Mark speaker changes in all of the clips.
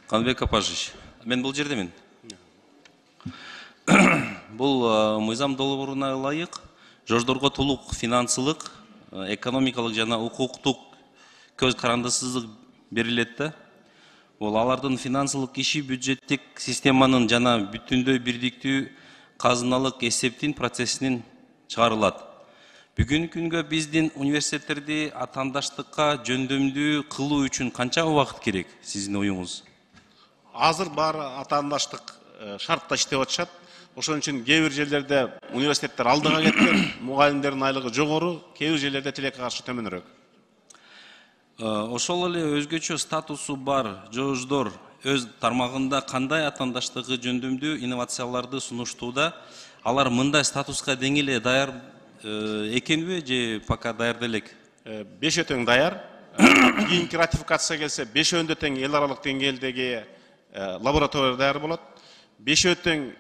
Speaker 1: Канбек Апажич, мен бұл жердемін. Бұл мыйзам долбооруна ылайык жождорго толук финансылык, экономикалык жана укуктук көз карандысыздык берилет да. Ол алардын финансылык иши бюджеттик системанын жана бүтүндөй бирдиктүү казыналык эсептин процессинин чыгарылат. Бүгүнкү күнгө биздин университеттерди атаандаштыкка жөндөмдүү кылуу үчүн канча убакыт керек сиздин оюңуз?
Speaker 2: Азыр баары атаандаштык шартта иштеп атышат. Ошон үчүн кээ бир жерлерде университеттер алдыга кеткен, мугалимдердин айлыгы жогору, кээ бир жерлерде тилекке каршы төмөнүрөөк.
Speaker 1: Ошол эле өзгөчө статусу бар жождор өз тармагында кандай атаандаштыгы жөндөмдүү инновацияларды сунуштууда? Алар мындай статуска тең эле даяр экенби же пока даярда элек?
Speaker 2: 5 тең даяр. Кийинки ратификация келсе 5 тең эл аралык деңгээлдеги лаборатория даяр болот. 5 тең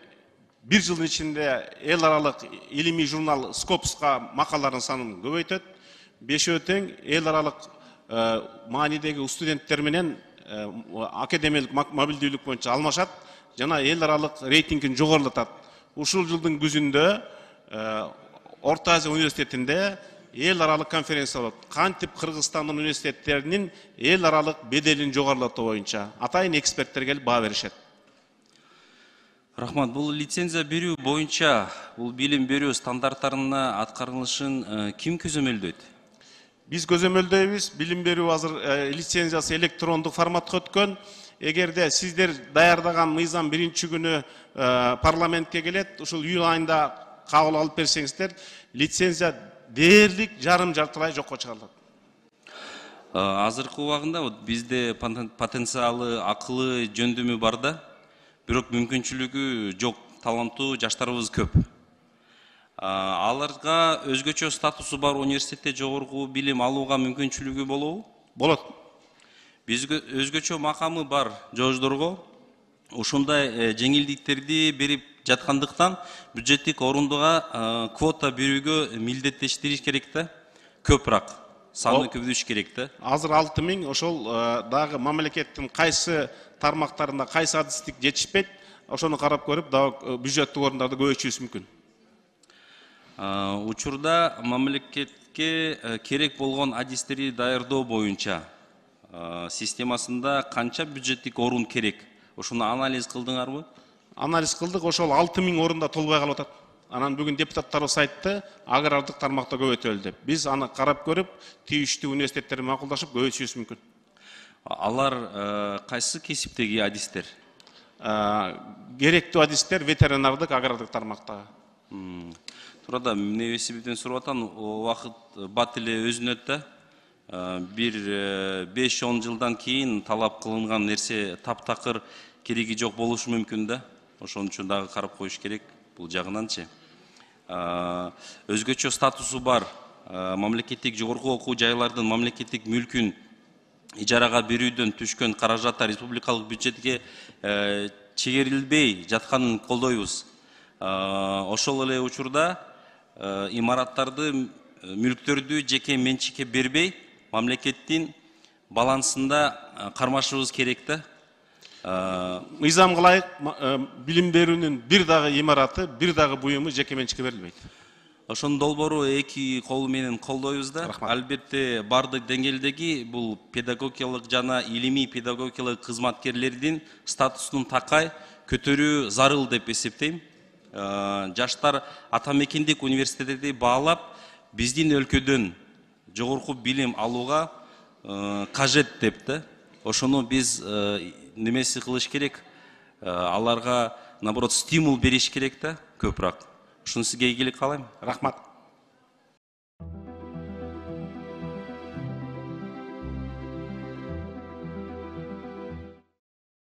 Speaker 2: bir жылдын ичинде эл аралык илимий журнал Scopus'ка макалалардын санын көбөйтөт. 5 тең эл аралык маанидеги студенттер менен академиялык мобилдүүлүк боюнча алмашат жана эл аралык рейтингин жогорулатат. Ушул жылдын күзүндө Орто Азия университетинде эл аралык конференция болот. Кантип Кыргызстандын университеттеринин эл аралык беделин жогорулатуу боюнча атайын эксперттер келип баа беришет.
Speaker 1: Рахмат, бұл лицензия берүү боюнча бул билим берүү стандарттарына аткарылышын ким көзөмөлдөйт?
Speaker 2: Биз көзөмөлдөйбүз. Билим берүү азыр лицензиясы электрондук форматка өткөн. Эгерде сиздер даярдаган мыйзам биринчи күнү парламентке келет, ушул июль айында кабыл алып берсеңиздер, лицензия дээрлик жарым-жартылай жокко чыгарылат.
Speaker 1: Азыркы убагында бизде потенциалы, акылы жөндөмү бар да, бирок мүмкүнчүлүгү жок, таланттуу жаштарыбыз көп. Аларга өзгөчө статусу бар университетте жогорку билим алууга мүмкүнчүлүгү болобу?
Speaker 2: Болот.
Speaker 1: Бизге өзгөчө макамы бар жождорго ушундай жеңилдиктерди берип жаткандыктан бюджеттик орундуга квота берүүгө милдеттештириш керек да, көпүрөөк саны көбөйтүш керек да.
Speaker 2: Азыр 6000 ошол дагы мамлекеттин кайсы тармактарында кайсы адистик жетишпейт, ошону карап көрүп дагы бюджеттик орундарды көбөйтүшүбүз мүмкүн.
Speaker 1: Учурда мамлекетке керек болгон адистерди даярдоо боюнча системасында канча бюджеттик орун керек? Ошону анализ кылдыңарбы?
Speaker 2: Анализ кылдык, ошол 6000 орунда толбой калып атат. Анан бүгүн депутаттар айтты, агрардык тармакта көбөйтөлү деп. Биз аны карап көрүп, тийиштүү университеттер менен макулдашып көбөйтүшүбүз мүмкүн.
Speaker 1: Алар кайсы кесиптеги адистер?
Speaker 2: Керектүү адистер ветеринардык, агрардык тармактагы.
Speaker 1: Турада эмне себептен сурап атам, убакыт бат эле өзүнөт да. Бир 5-10 жылдан кийин талап кылынган нерсе таптакыр кереги жок болушу мүмкүн да. Ошон үчүн дагы карап коюш керек бул жагынанчы. Өзгөчө статусу бар мамлекеттик жогорку окуу жайлардын мамлекеттик мүлкүн ижарага берүүдөн түшкөн каражаттар республикалык бюджетке чегерилбей жатканын колдойбуз. Ошол эле учурда имараттарды, мүлктөрдү жеке менчикке бербей, мамлекеттин балансында кармашыбыз керек да.
Speaker 2: Мыйзамга ылайык билим берүүнүн бир дагы имараты, бир дагы буюму жеке менчикке берилбейт.
Speaker 1: Ошонун долбоору эки кол менен колдойбуз да. Албетте бардык деңгээлдеги бул педагогиялык жана илимий педагогиялык кызматкерлердин статусун такай көтөрүү зарыл деп эсептейм. Жаштар атамекендик университеттерди баалап, биздин өлкөдөн жогорку билим алууга кажет деп да. Ошону биз немеси кылыш керек? Аларга наоборот стимул бериш керек да, көпүрөөк. Ушуну сизге ийгилик каалайм.
Speaker 2: Рахмат.